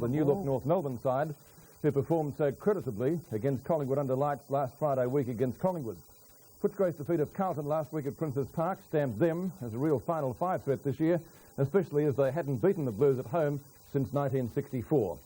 the new-look North Melbourne side, who performed so creditably against Collingwood under lights last Friday week against Collingwood. Footscray's defeat of Carlton last week at Princes Park stamped them as a real Final Five threat this year, especially as they hadn't beaten the Blues at home since 1964.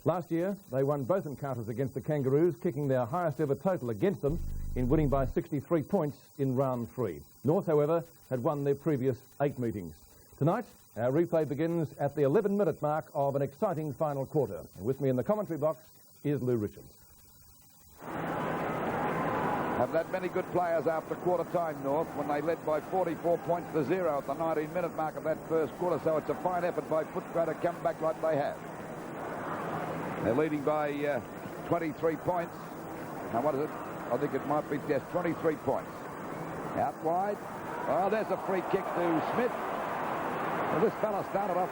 Last year, they won both encounters against the Kangaroos, kicking their highest ever total against them in winning by 63 points in round 3. North, however, had won their previous 8 meetings. Tonight, our replay begins at the 11-minute mark of an exciting final quarter. And with me in the commentary box is Lou Richards. Haven't had many good players after quarter time, North, when they led by 44 points to 0 at the 19-minute mark of that first quarter. So it's a fine effort by Footscray to come back like they have. They're leading by 23 points. Now, what is it? I think it might be just 23 points. Out wide. Oh, there's a free kick to Smith. Well, this fella started off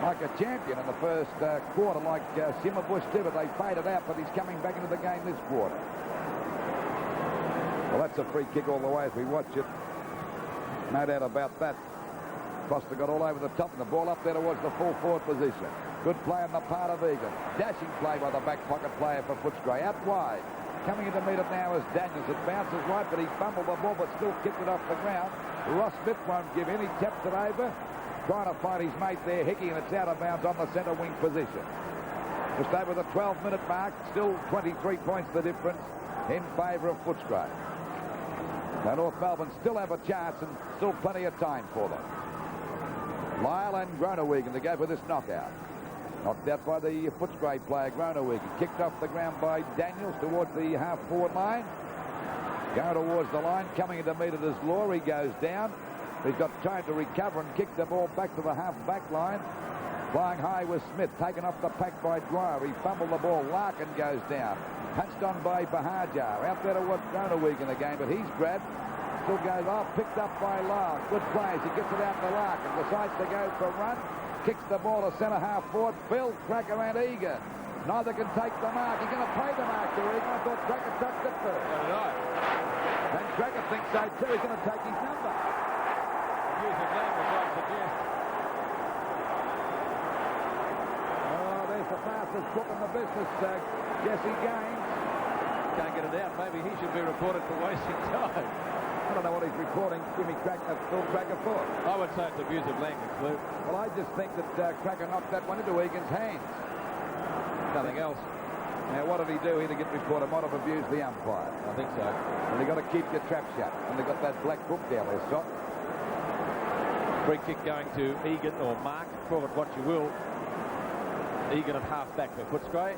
like a champion in the first quarter, like Simmerbush did, but they faded out, but he's coming back into the game this quarter. Well, that's a free kick all the way as we watch it. No doubt about that. Foster got all over the top and the ball up there towards the full forward position. Good play on the part of Egan. Dashing play by the back pocket player for Footscray. Out wide. Coming in to meet it now is Daniels. It bounces right, but he fumbled the ball, but still kicked it off the ground. Ross Smith won't give in. He taps it over. Trying to find his mate there, Hickey, and it's out of bounds on the centre wing position. Just over the 12-minute mark. Still 23 points the difference in favour of Footscray. Now North Melbourne still have a chance and still plenty of time for them. Lyle and Groenewegen to go for this knockout. Knocked out by the Footscray player, Groenewegen. Kicked off the ground by Daniels towards the half-forward line. Going towards the line, coming in to meet it as Laurie goes down. He's got time to recover and kick the ball back to the half-back line. Flying high with Smith, taken off the pack by Dwyer. He fumbled the ball. Larkin goes down. Punched on by Bahajar. Out there towards Groenewegen again, but he's grabbed. Still goes off, picked up by Lyle. Good plays. He gets it out to Larkin. Decides to go for a run. Kicks the ball to centre half forward. Phil, Cracker and Egan. Neither can take the mark. He's going to play the mark to Egan. I thought Cracker touched it first. So did I. And Cracker thinks so too. He's going to take his number. Use of language, I suggest. Oh, there's the fastest crook in the business, Jesse Gaines. Can't get it out. Maybe he should be reported for wasting time. I don't know what he's reporting Phil Cracker for. I would say it's abusive language, Lou. Well, I just think that Cracker knocked that one into Egan's hands. Nothing else. Now, what did he do here to get reported? Might have abused the umpire. I think so. And you've got to keep your trap shut. And they've got that black book down there, Scott. Free kick going to Egan, or Mark, call it what you will. Egan at half-back for Footscray.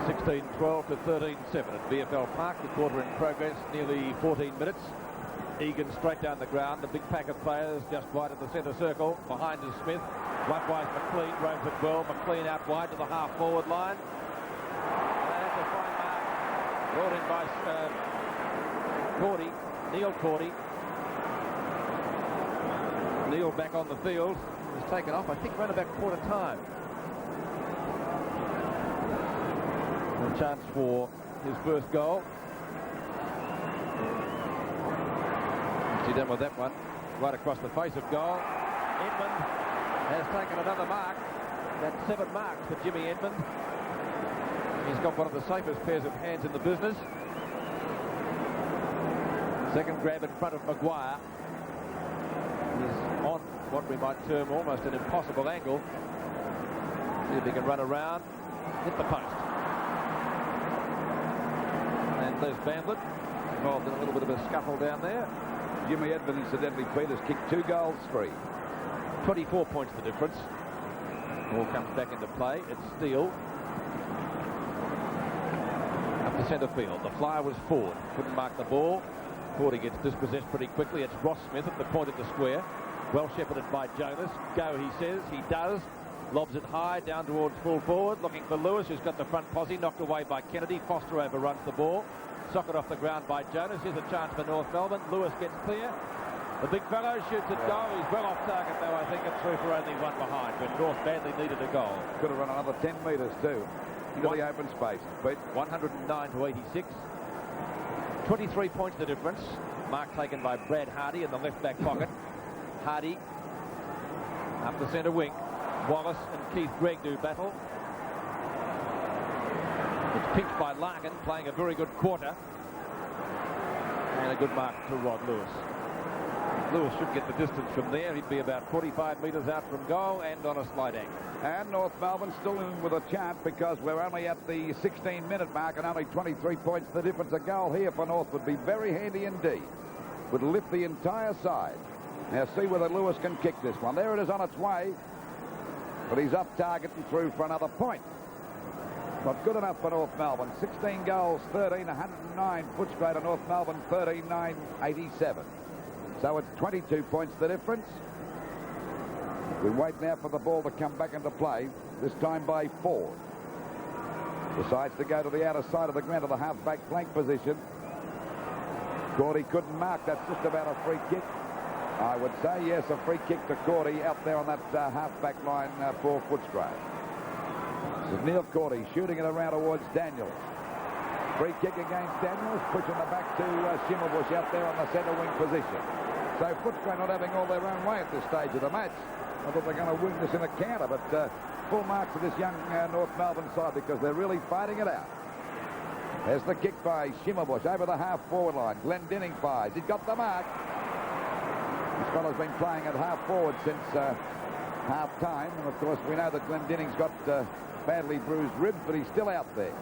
16-12 to 13-7 at VFL Park. The quarter in progress, nearly 14 minutes. Egan straight down the ground. The big pack of players just wide of the centre circle. Behind is Smith. Likewise, McLean roams it well. McLean out wide to the half-forward line. And that's a fine mark. Brought in by Cordy, Neil Cordy. Neil back on the field. Was taken off, I think, around about quarter time. A chance for his first goal. What's he done with that one? Right across the face of goal. Edmund has taken another mark. That's 7 marks for Jimmy Edmund. He's got one of the safest pairs of hands in the business. Second grab in front of Maguire. He's on what we might term almost an impossible angle. See if he can run around. Hit the post. And there's Bandlet, involved in a little bit of a scuffle down there. Jimmy Edmund, incidentally, Peters kicked 2 goals free. 24 points the difference. Ball comes back into play. It's Steele. Up to centre field. The flyer was forward. Couldn't mark the ball. Cordy gets dispossessed pretty quickly. It's Ross Smith at the point of the square. Well shepherded by Jonas. Go, he says. He does. Lobs it high down towards full forward. Looking for Lewis, who's got the front posse. Knocked away by Kennedy. Foster overruns the ball. Socket off the ground by Jonas. Here's a chance for North Melbourne. Lewis gets clear. The big fellow shoots it goal. He's well off target, though. I think it's through for only one behind, but North badly needed a goal. Could have run another 10 metres, too, into the open space. But 109 to 86. 23 points the difference. Mark taken by Brad Hardy in the left back pocket. Hardy Up the centre wing. Wallace and Keith Gregg do battle. It's pinched by Larkin, playing a very good quarter. And a good mark to Rod Lewis. Lewis should get the distance from there. He'd be about 45 metres out from goal and on a slight angle. And North Melbourne still in with a chance because we're only at the 16-minute mark and only 23 points. The difference, a goal here for North would be very handy indeed. Would lift the entire side. Now see whether Lewis can kick this one. There it is on its way. But he's up target and through for another point. Not good enough for North Melbourne. 16 goals, 13, 109. Footscray to North Melbourne, 13, 9, 87. So it's 22 points the difference. We wait now for the ball to come back into play, this time by Ford. Decides to go to the outer side of the ground to the half-back flank position. Cordy couldn't mark. That's just about a free kick. I would say, yes, a free kick to Cordy out there on that half-back line for Footscray. This is Neil Cordy shooting it around towards Daniels. Free kick against Daniels, pushing the back to Schimmelbusch out there on the centre wing position. So Footscray not having all their own way at this stage of the match. I thought they're going to win this in a counter, but full marks for this young North Melbourne side because they're really fighting it out. There's the kick by Schimmelbusch over the half-forward line. Glendinning fires. He's got the mark. This fellow's been playing at half-forward since half-time. And, of course, we know that Glendinning's got badly bruised ribs, but he's still out there.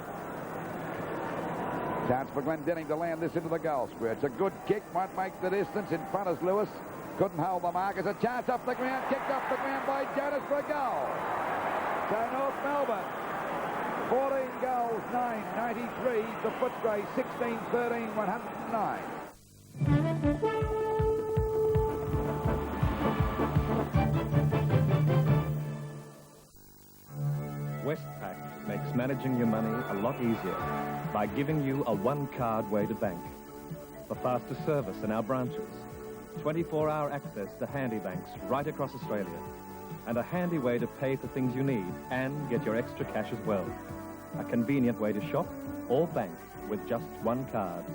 Chance for Glendinning to land this into the goal square. It's a good kick. Won't make the distance. In front is Lewis. Couldn't hold the mark. It's a chance off the ground. Kicked off the ground by Jonas for a goal. So North Melbourne, 14 goals, 993 to Footscray, 16, 13, 109. Westpac makes managing your money a lot easier by giving you a one-card way to bank. For faster service in our branches, 24-hour access to handy banks right across Australia, and a handy way to pay for things you need and get your extra cash as well. A convenient way to shop or bank with just one card.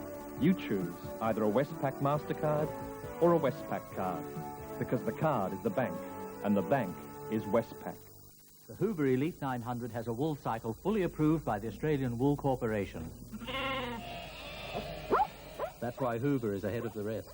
You choose either a Westpac MasterCard or a Westpac card, because the card is the bank, and the bank is Westpac. The Hoover Elite 900 has a wool cycle fully approved by the Australian Wool Corporation. That's why Hoover is ahead of the rest.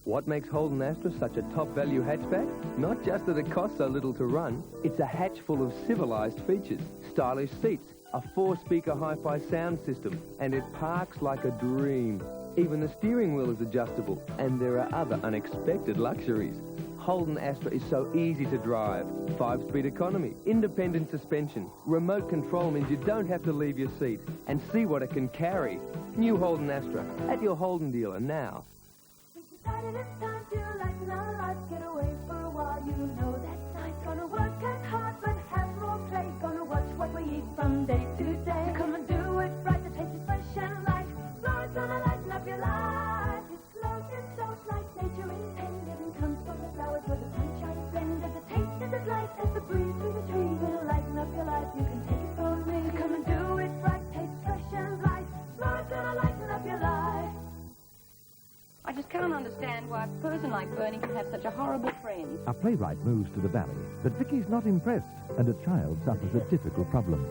What makes Holden Astra such a top-value hatchback? Not just that it costs so little to run, it's a hatch full of civilised features. Stylish seats, a 4-speaker hi-fi sound system, and it parks like a dream. Even the steering wheel is adjustable, and there are other unexpected luxuries. Holden Astra is so easy to drive. 5-speed economy, independent suspension, remote control means you don't have to leave your seat. And see what it can carry. New Holden Astra, at your Holden dealer now. Decided it's time to lighten our lives, get away for a while, you know that's nice. Gonna work as hard, but have more play. Gonna watch what we eat from day to day. So come and do it right, the taste is fresh and light. Flowers gonna lighten up your life. It flows and flows like nature intended, and comes from the flowers where the sunshine blended. The taste is as light as the breeze through the trees. It'll lighten up your life, you can take it from me. So come and do it right, taste fresh and light. Flowers gonna lighten up your life. I just can't understand why a person like Bernie can have such a horrible friend. A playwright moves to the valley, but Vicky's not impressed, and a child suffers a difficult problem.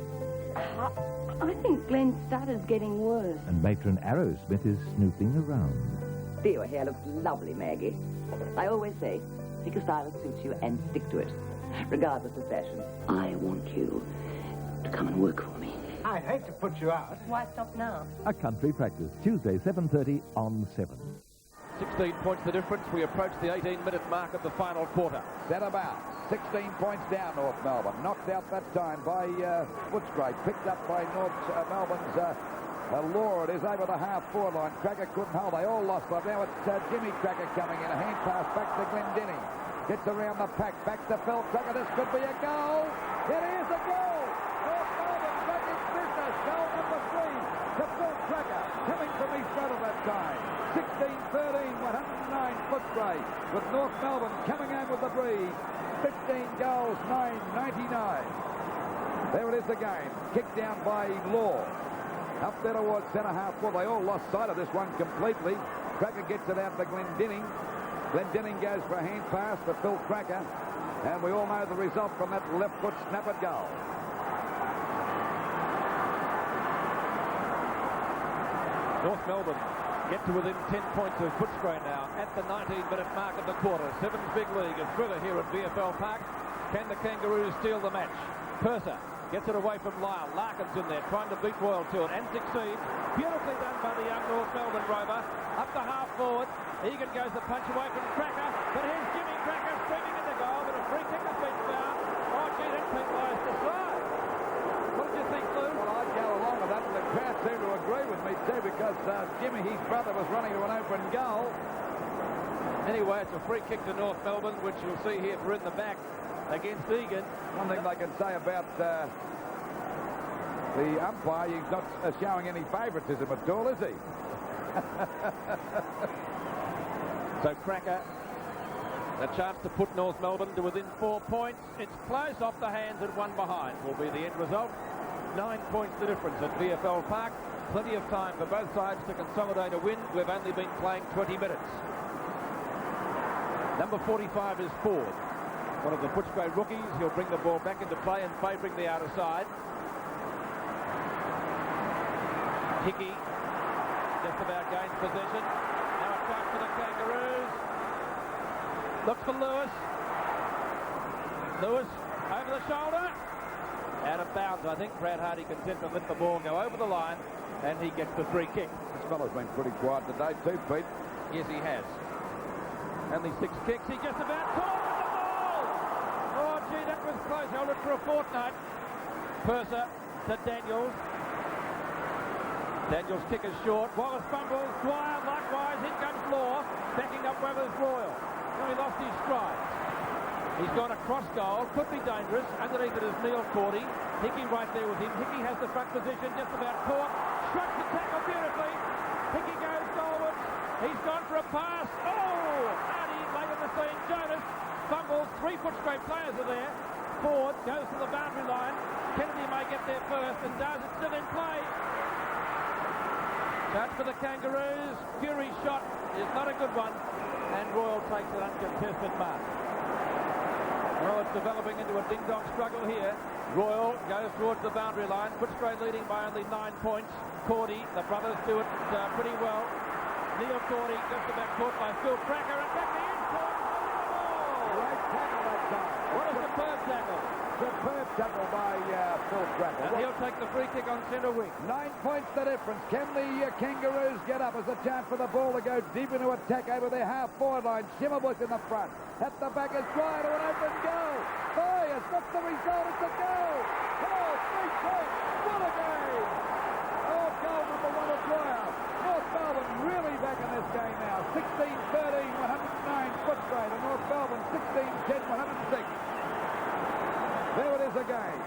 I think Glenn Stutter's getting worse. And matron Arrowsmith is snooping around. Your hair looks lovely, Maggie. I always say, pick a style that suits you and stick to it, regardless of fashion. I want you to come and work for me. I'd hate to put you out. Why stop now? A country practice, Tuesday, 7:30 on 7. 16 points the difference. We approach the 18-minute mark of the final quarter. Set about 16 points down, North Melbourne. Knocked out that time by Footscray. Picked up by North Melbourne's Law. It is over the half-forward line. Cracker couldn't hold. They all lost them. Now it's Jimmy Cracker coming in. A hand pass back to Glendinning. Gets around the pack. Back to Phil Cracker. This could be a goal. It is a goal. North Melbourne back in business. Goal number 3 to Phil Cracker. Coming from his front of that time. 16-13, 109 Footscray, with North Melbourne coming out with the breeze. 15 goals, 999. There it is, the game. Kicked down by Law. Up there towards centre half. Well, they all lost sight of this one completely. Cracker gets it out to Glendinning. Glendenning goes for a hand pass for Phil Cracker. And we all know the result from that left foot snap at goal. North Melbourne get to within 10 points of Footscray now at the 19-minute mark of the quarter. Sevens big league is thriller here at VFL Park. Can the Kangaroos steal the match? Purser gets it away from Lyle. Larkin's in there trying to beat Royal to it and succeeds. Beautifully done by the young North Melbourne rover. Up the half forward. Egan goes the punch away from Cracker. But here's Jimmy Cracker streaming in the goal. But a free kick has been found. Oh, gee, that penalised the side. What did you think, Lou? Well, I'd go along with that, and the crowd seemed to agree with me too, because Jimmy, his brother, was running to an open goal. Anyway, it's a free kick to North Melbourne, which you'll see here for in the back against Egan. One thing they can say about the umpire, he's not showing any favouritism at all, is he? So Cracker, a chance to put North Melbourne to within 4 points. It's close off the hands and one behind will be the end result. 9 points the difference at VFL Park. Plenty of time for both sides to consolidate a win. We've only been playing 20 minutes. Number 45 is Ford, one of the Footscray rookies. He'll bring the ball back into play and favouring the outer side. Hickey just about gains possession. Now a chance for the Kangaroos. Looks for Lewis. Lewis over the shoulder. Out of bounds, I think. Brad Hardy content to let the ball go over the line, and he gets the free kick. This fellow's been pretty quiet today too, Pete. Yes, he has. Only 6 kicks. He just about caught with the ball. Oh, gee, that was close. Held it for a fortnight. Purser to Daniels. Daniels' kick is short. Wallace fumbles. Dwyer likewise. In comes Law, backing up Weathers Royal. Well, he lost his stride. He's gone across goal. Could be dangerous. Underneath it is Neil Cordy. Hickey right there with him. Hickey has the front position. Just about caught. Shrugs the tackle beautifully. Hickey goes goalwards. He's gone for a pass. Oh! Hardy late in the scene. Jonas fumbles. 3 Footscray players are there. Ford goes to the boundary line. Kennedy may get there first and does. It's still in play. Chance for the Kangaroos. Fury's shot is not a good one. And Royal takes an uncontested mark. Well, it's developing into a ding-dong struggle here. Royal goes towards the boundary line. Footscray leading by only 9 points. Cordy, the brothers do it pretty well. Neil Cordy just about caught by Phil Cracker. And back the end point. Great tackle that time. What a superb tackle. Superb tackle by Phil Cracker. And he'll take the free kick on centre wing. 9 points the difference. Can the Kangaroos get up as a chance for the ball to go deep into attack over their half-forward line? Shimmerbush in the front. At the back is Dwyer to an open goal. Boyers, what's the result? It's a goal. Oh, 3 points. What a game. Oh, goal number 1 of Dwyer. North Melbourne really back in this game now. 16-13, 109 Footscray to North Melbourne, 16-10, 106. There it is again.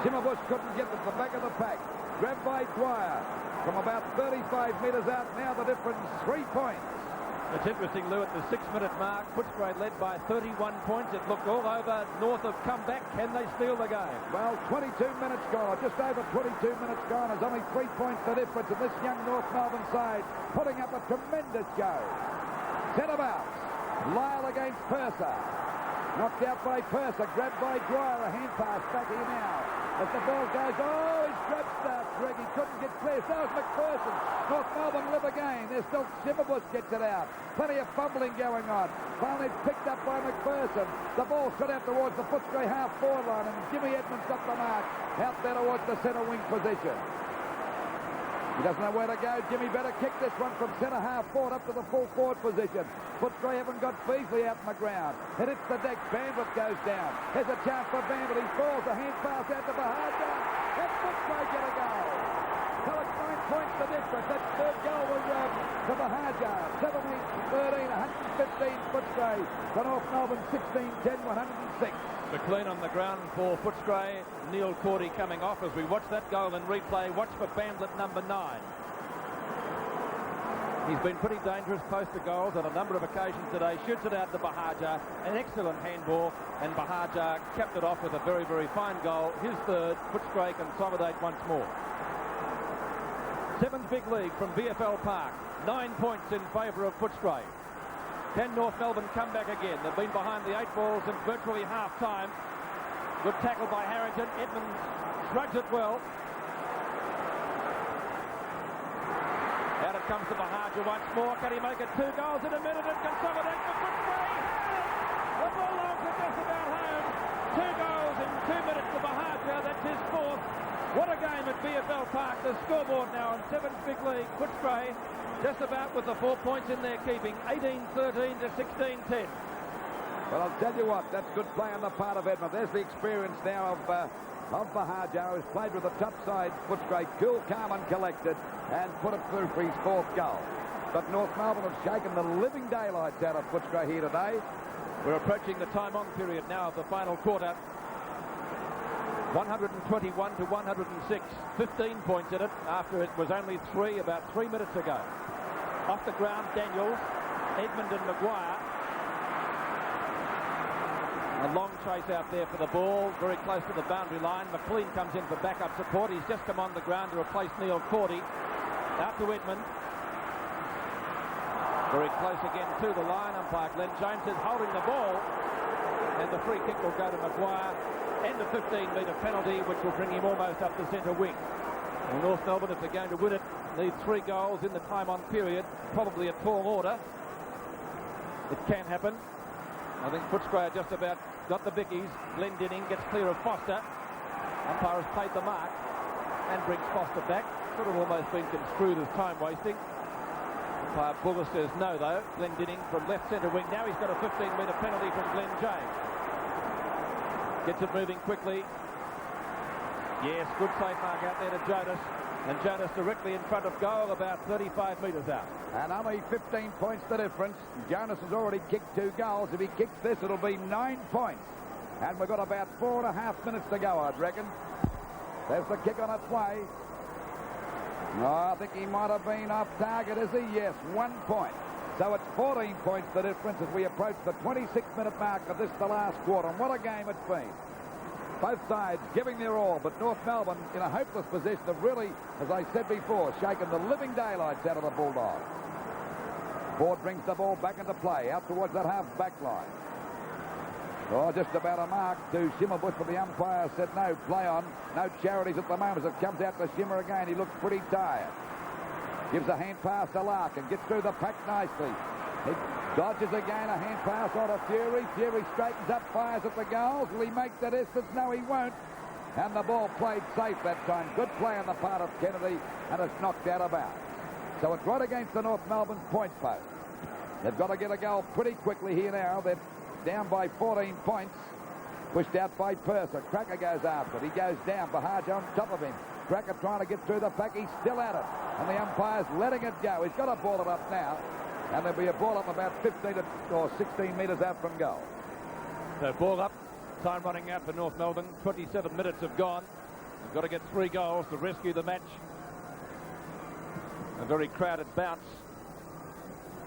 Shimmerbush couldn't get to the back of the pack. Grabbed by Dwyer from about 35 metres out. Now the difference, 3 points. It's interesting, Lou, at the 6-minute mark, Footscray led by 31 points. It looked all over. North have come back. Can they steal the game? Well, 22 minutes gone, or just over 22 minutes gone. There's only 3 points the difference, and this young North Melbourne side putting up a tremendous go. Centre-bouts. Lyle against Purser. Knocked out by Purser, grabbed by Dwyer, a hand pass back here now. As the ball goes, oh, he's grabbed Greg, he couldn't get clear. So is McPherson. North Melbourne live again. There's still Shimmerbush gets it out. Plenty of fumbling going on. Finally picked up by McPherson. The ball shot out towards the Footscray half-forward line, and Jimmy Edmonds got the mark out there towards the centre wing position. He doesn't know where to go. Jimmy better kick this one from centre half forward up to the full forward position. Footscray haven't got Beasley out on the ground. It hits the deck. Bandit goes down. There's a chance for Bandit. He falls. A hand pass out to Bahaja. And Footscray get a goal. So it's 9 points the difference. That third goal was to Bahaja. 17-13, 115 Footscray. To North Melbourne 16-10, 106. McLean on the ground for Footscray. Neil Cordy coming off as we watch that goal in replay. Watch for Bandit number 9. He's been pretty dangerous post to goals on a number of occasions today. Shoots it out to Bahaja. An excellent handball, and Bahaja capped it off with a very, very fine goal. His third. Footscray consolidate once more. 7th big league from VFL Park. 9 points in favour of Footscray. Can North Melbourne come back again? They've been behind the 8 balls in virtually half-time. Good tackle by Harrington. Edmonds shrugs it well. Out it comes to Bahaja once more. Can he make it 2 goals in a minute and consolidate for Footscray? The Bulldogs are just about home. 2 goals in 2 minutes to Bahaja. That's his 4th. What a game at VFL Park. The scoreboard now on 7th Big League. Footscray just about with the 4 points in their keeping. 18-13 to 16-10. Well, I'll tell you what, that's good play on the part of Edmund. There's the experience now of Bahaja, who's played with the top side. Footscray, cool, calm and collected, and put it through for his 4th goal. But North Melbourne have shaken the living daylights out of Footscray here today. We're approaching the time-on period now of the final quarter. 121 to 106. 15 points in it after it was only 3 about 3 minutes ago. Off the ground, Daniels, Edmund and Maguire. A long chase out there for the ball, very close to the boundary line. McLean comes in for backup support. He's just come on the ground to replace Neil Cordy. Out to Edmund. Very close again to the line. Umpire Glenn James is holding the ball. And the free kick will go to Maguire. And a 15-metre penalty, which will bring him almost up the centre wing. Well, North Melbourne, if they're going to win it, need 3 goals in the time-on period. Probably a tall order. It can happen. I think Footscray just about got the bickies. Glendinning gets clear of Foster. Umpire has played the mark and brings Foster back. Sort of almost been construed as time wasting. Umpire Buller says no, though. Glendinning from left centre wing. Now he's got a 15-metre penalty from Glenn James. Gets it moving quickly. Yes, good safe mark out there to Jonas. And Jonas directly in front of goal, about 35 metres out. And only 15 points the difference. Jonas has already kicked 2 goals. If he kicks this, it'll be 9 points. And we've got about 4.5 minutes to go, I'd reckon. There's the kick on its way. Oh, I think he might have been off target, is he? Yes, 1 point. So it's 14 points the difference as we approach the 26-minute mark of this, the last quarter. And what a game it's been. Both sides giving their all, but North Melbourne in a hopeless position of really, as I said before, shaking the living daylights out of the Bulldogs. Ford brings the ball back into play, out towards that half-back line. Oh, just about a mark to Schimmelbusch, but the umpire said no, play on. No charities at the moment as it comes out to Schimmer again. He looks pretty tired. Gives a hand pass to Larkin, gets through the pack nicely. He dodges again, a hand pass on to Fury. Fury straightens up, fires at the goals. Will he make the distance? No, he won't. And the ball played safe that time. Good play on the part of Kennedy, and it's knocked out of bounds. So it's right against the North Melbourne point post. They've got to get a goal pretty quickly here now. They're down by 14 points. Pushed out by Purser. Cracker goes after it. He goes down. Bahaja on top of him. Cracker trying to get through the pack. He's still at it. And the umpire's letting it go. He's got to ball it up now. And there'll be a ball up about 15 or 16 metres out from goal. So ball up. Time running out for North Melbourne. 27 minutes have gone. They've got to get 3 goals to rescue the match. A very crowded bounce.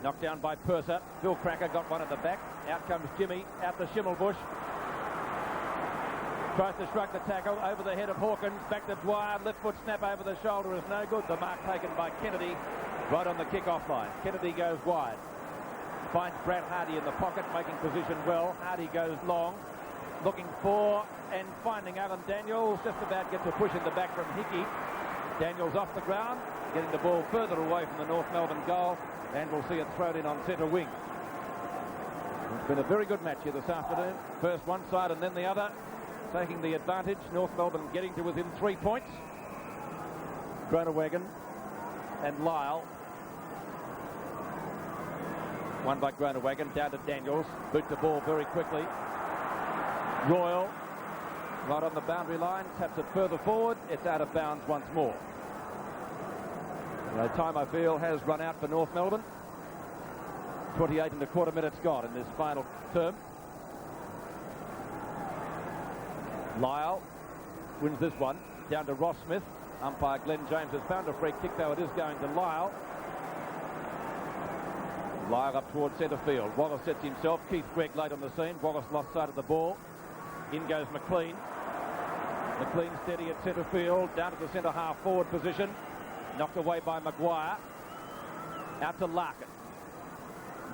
Knocked down by Purser. Phil Cracker got one at the back. Out comes Jimmy. Out to Schimmelbusch. Tries to shrug the tackle over the head of Hawkins. Back to Dwyer. Left foot snap over the shoulder is no good. The mark taken by Kennedy right on the kick-off line. Kennedy goes wide. Finds Brad Hardy in the pocket, making position well. Hardy goes long. Looking for and finding Alan Daniels. Just about gets a push in the back from Hickey. Daniels off the ground. Getting the ball further away from the North Melbourne goal. And we'll see it thrown in on centre wing. It's been a very good match here this afternoon. First one side and then the other. Taking the advantage. North Melbourne getting to within 3 points. Groenewegen and Lyle. One by Groenewegen, down to Daniels. Boot the ball very quickly. Royal, right on the boundary line, taps it further forward. It's out of bounds once more. The time, I feel, has run out for North Melbourne. 28 and a quarter minutes gone in this final term. Lyle wins this one. Down to Ross Smith. Umpire Glenn James has found a free kick, though it is going to Lyle. Lyle up towards centre field. Wallace sets himself. Keith Gregg late on the scene. Wallace lost sight of the ball. In goes McLean. McLean steady at centre field. Down to the centre half forward position. Knocked away by Maguire. Out to Larkin.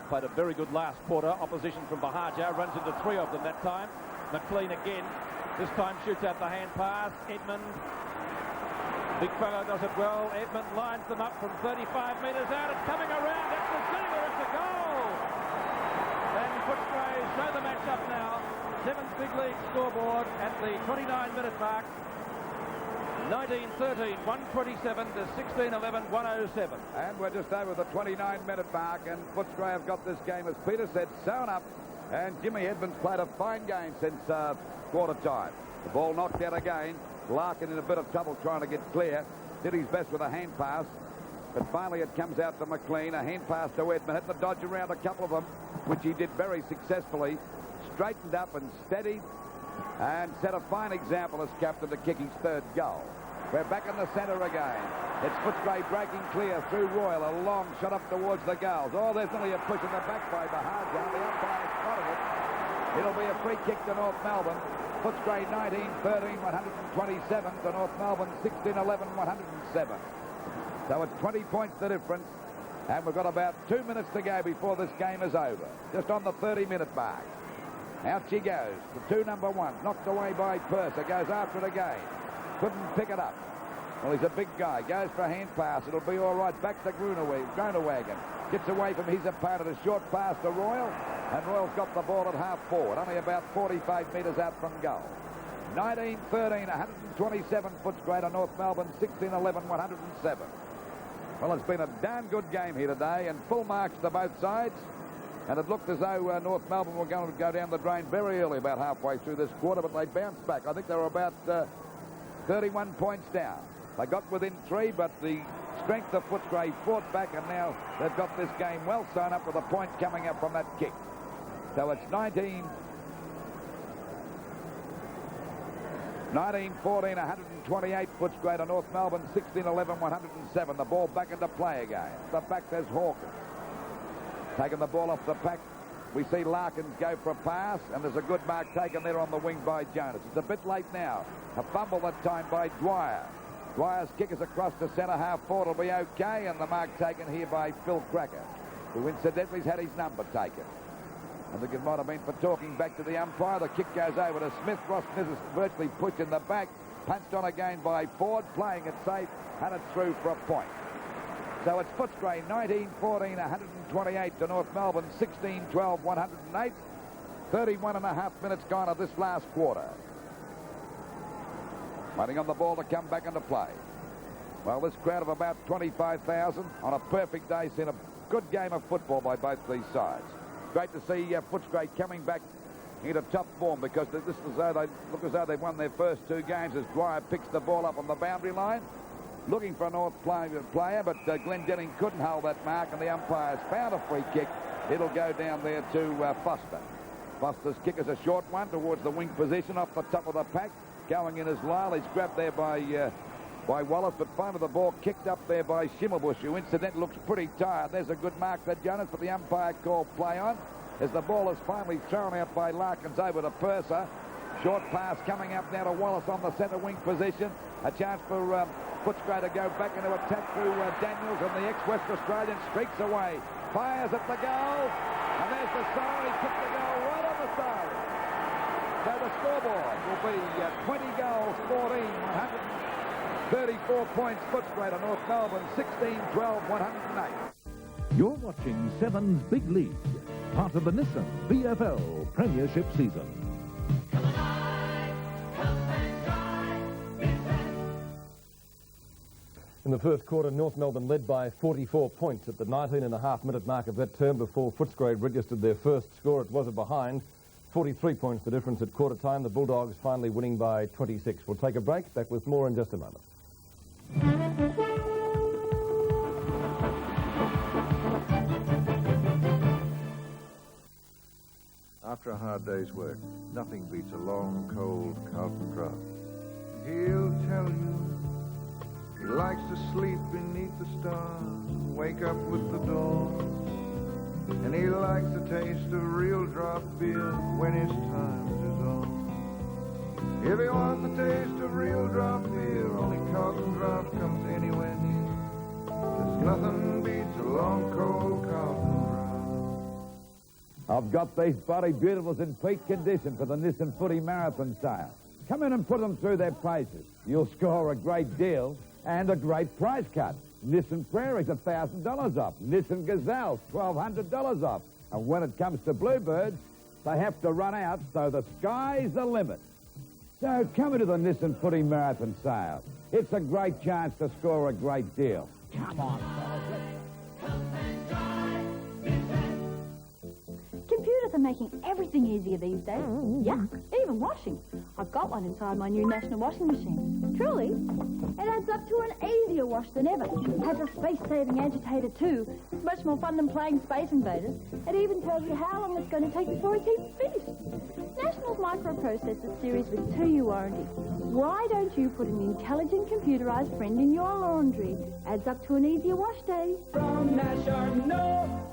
Played a very good last quarter. Opposition from Bahaja. Runs into 3 of them that time. McLean again. This time shoots out the hand pass. Edmund. Big fellow does it well. Edmund lines them up from 35 metres out. It's coming around. That's the shooter. It's a goal. And Footscray show the match up now. 7th big league scoreboard at the 29-minute mark. 19-13, 127 to 16-11, 107. And we're just over the 29-minute mark, and Footscray have got this game, as Peter said, sewn up. And Jimmy Edmonds played a fine game since quarter time. The ball knocked out again. Larkin in a bit of trouble trying to get clear. Did his best with a hand pass. But finally it comes out to McLean. A hand pass to Edmund. Hit the dodge around a couple of them, which he did very successfully. Straightened up and steadied. And set a fine example as captain to kick his 3rd goal. We're back in the centre again. It's Footscray breaking clear through Royal. A long shot up towards the goals. Oh, there's only a push in the back by Bahaja. The umpire spotted it. It'll be a free kick to North Melbourne. Footscray 19-13, 127 to North Melbourne 16-11, 107. So it's 20 points the difference. And we've got about 2 minutes to go before this game is over. Just on the 30-minute mark. Out she goes. The 2 number 1. Knocked away by Purser. Goes after it again. Couldn't pick it up. Well, he's a big guy. Goes for a hand pass. It'll be all right. Back to Grunewagen. Gets away from his opponent. A short pass to Royal. And Royal's got the ball at half forward. Only about 45 metres out from goal. 19-13, 127 Footscray to North Melbourne, 16-11, 107. Well, it's been a damn good game here today, and full marks to both sides. And it looked as though North Melbourne were going to go down the drain very early, about halfway through this quarter, but they bounced back. I think they were about 31 points down. They got within 3, but the strength of Footscray fought back, and now they've got this game well sewn up with a point coming up from that kick. So it's 19-14, 128 Footscray to North Melbourne, 16-11, 107. The ball back into play again. The back there's Hawkins. Taking the ball off the pack. We see Larkins go for a pass, and there's a good mark taken there on the wing by Jonas. It's a bit late now. A fumble that time by Dwyer. Dwyer's kick is across the centre half forward. It'll be okay, and the mark taken here by Phil Cracker, who incidentally has had his number taken. I think it might have been for talking back to the umpire. The kick goes over to Smith. Ross Smith is virtually pushed in the back. Punched on again by Ford, playing it safe, and it's through for a point. So it's Footscray 19-14, 128 to North Melbourne, 16-12, 108. 31.5 minutes gone of this last quarter. Waiting on the ball to come back into play. Well, this crowd of about 25,000 on a perfect day seen a good game of football by both these sides. Great to see Footscray coming back into top form, because this is as though they look as though they've won their first 2 games as Dwyer picks the ball up on the boundary line. Looking for a North player, but Glendenning couldn't hold that mark, and the umpires found a free kick. It'll go down there to Foster. Foster's kick is a short one towards the wing position off the top of the pack. Going in as Lyle. He's grabbed there by Wallace, but finally the ball kicked up there by Schimmelbusch, who incidentally looks pretty tired. There's a good mark there, Jonas, but the umpire called play on as the ball is finally thrown out by Larkins over to Purser. Short pass coming up now to Wallace on the centre wing position. A chance for Footscray to go back into attack through Daniels, and the ex-West Australian streaks away. Fires at the goal, and there's the side. He kicked the goal right on the side. So the scoreboard will be 20 goals, 14, 134 points. Footscray to North Melbourne, 16-12, 108. You're watching Seven's Big League, part of the Nissan VFL Premiership season. In the first quarter, North Melbourne led by 44 points at the 19.5-minute mark of that term before Footscray registered their first score. It was a behind. 43 points the difference at quarter time. The Bulldogs finally winning by 26. We'll take a break. Back with more in just a moment. After a hard day's work, nothing beats a long, cold Carlton draft. He'll tell you he likes to sleep beneath the stars, wake up with the dawn. And he likes the taste of real drop beer when his time is on. If he wants the taste of real drop beer, only Carlton Draft comes anywhere near. There's nothing beats a long, cold Carlton Draft. I've got these bloody beautifuls in peak condition for the Nissan Footy Marathon sale. Come in and put them through their paces. You'll score a great deal and a great price cut. Nissan Prairie's $1,000 off. Nissan Gazelle's $1,200 off. And when it comes to Bluebirds, they have to run out, so the sky's the limit. So come into the Nissan Footy Marathon sale. It's a great chance to score a great deal. Come on, fellas. Computers are making everything easier these days. Yuck, even washing. I've got one inside my new National washing machine. Truly, it adds up to an easier wash than ever. It has a space-saving agitator too. It's much more fun than playing Space Invaders. It even tells you how long it's going to take before it's even finished. National's microprocessor series with 2-year warranty. Why don't you put an intelligent computerized friend in your laundry? Adds up to an easier wash day. From National.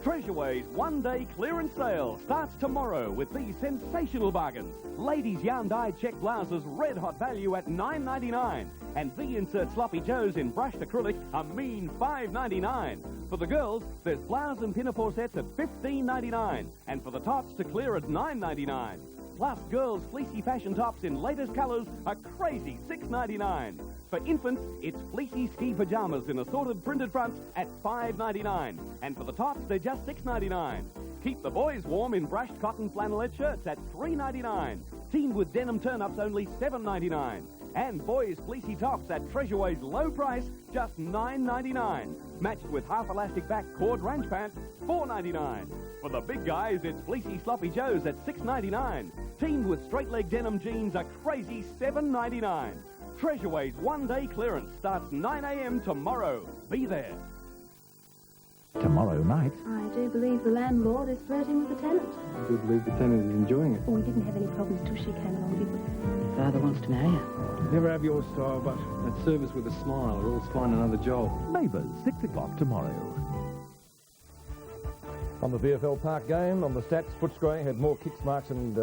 Treasureways one-day clearance sale starts tomorrow with these sensational bargains. Ladies' yarn-dyed check blouses, red-hot value at $9.99. And V-insert sloppy joes in brushed acrylic, a mean $5.99. For the girls, there's blouse and pinafore sets at $15.99. And for the tops, to clear at $9.99. Plus, girls' fleecy fashion tops in latest colours, a crazy $6.99. For infants, it's fleecy ski pyjamas in assorted printed fronts at $5.99. And for the tops, they're just $6.99. Keep the boys warm in brushed cotton flannelette shirts at $3.99. Teens with denim turn-ups only $7.99. And boys' fleecy tops at Treasureways low price, just $9.99. Matched with half-elastic back cord range pants, $4.99. For the big guys, it's fleecy sloppy joes at $6.99. Teens with straight-leg denim jeans, a crazy $7.99. Treasureways one-day clearance starts 9 a.m. tomorrow. Be there. Tomorrow night. I do believe the landlord is flirting with the tenant. I do believe the tenant is enjoying it. Oh, we didn't have any problems till she came along, did we? Your father wants to marry her. Never have your style, but that service with a smile, or else find another job. Neighbours, 6 o'clock tomorrow. On the VFL Park game, on the stats, Footscray had more kicks, marks and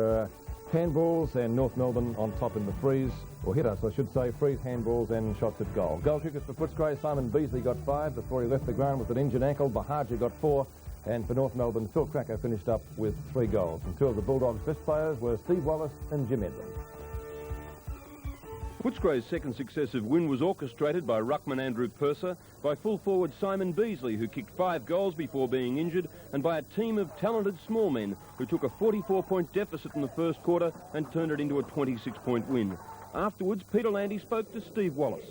handballs, and North Melbourne on top in the freeze, or hit us, I should say, freeze, handballs and shots at goal. Goal kickers for Footscray, Simon Beasley got 5 before he left the ground with an injured ankle. Bahaja got 4, and for North Melbourne, Phil Cracker finished up with 3 goals. And 2 of the Bulldogs' best players were Steve Wallace and Jim Edmund. Footscray's second successive win was orchestrated by ruckman Andrew Purser, by full forward Simon Beasley, who kicked 5 goals before being injured, and by a team of talented small men who took a 44-point deficit in the first quarter and turned it into a 26-point win. Afterwards, Peter Landy spoke to Steve Wallace.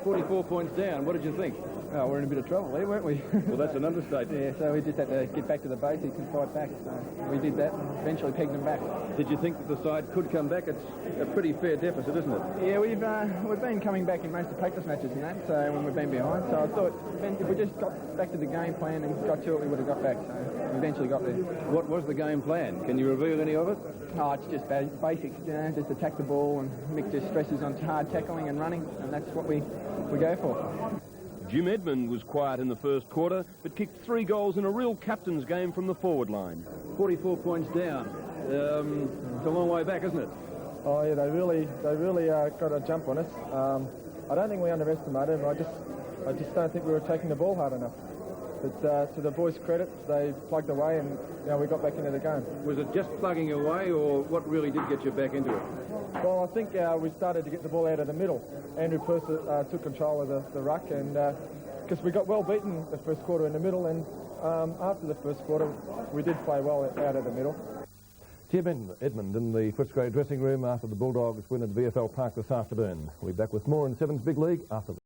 44 points down. What did you think? Oh, we're in a bit of trouble there, weren't we? Well, that's an understatement. Yeah, so we just had to get back to the basics and fight back. So we did that, eventually pegged them back. Did you think that the side could come back? It's a pretty fair deficit, isn't it? Yeah, we've been coming back in most of the practice matches and that, so when we've been behind. So I thought if we just got back to the game plan and got to it, we would have got back. So we eventually got there. What was the game plan? Can you reveal any of it? Oh, it's just basics, you know, just attack the ball and Mick just stresses on hard tackling and running, and that's what we go for. Jim Edmund was quiet in the first quarter, but kicked 3 goals in a real captain's game from the forward line. 44 points down. It's a long way back, isn't it? Oh yeah, they really got a jump on us. I don't think we underestimated them. I just don't think we were taking the ball hard enough. But to the boys' credit, they plugged away and we got back into the game. Was it just plugging away, or what really did get you back into it? Well, I think we started to get the ball out of the middle. Andrew Purser took control of the ruck, and because we got well beaten the first quarter in the middle, and after the first quarter, we did play well out of the middle. Jim Edmund in the Footscray dressing room after the Bulldogs win at VFL Park this afternoon. We'll be back with more in Sevens Big League after this.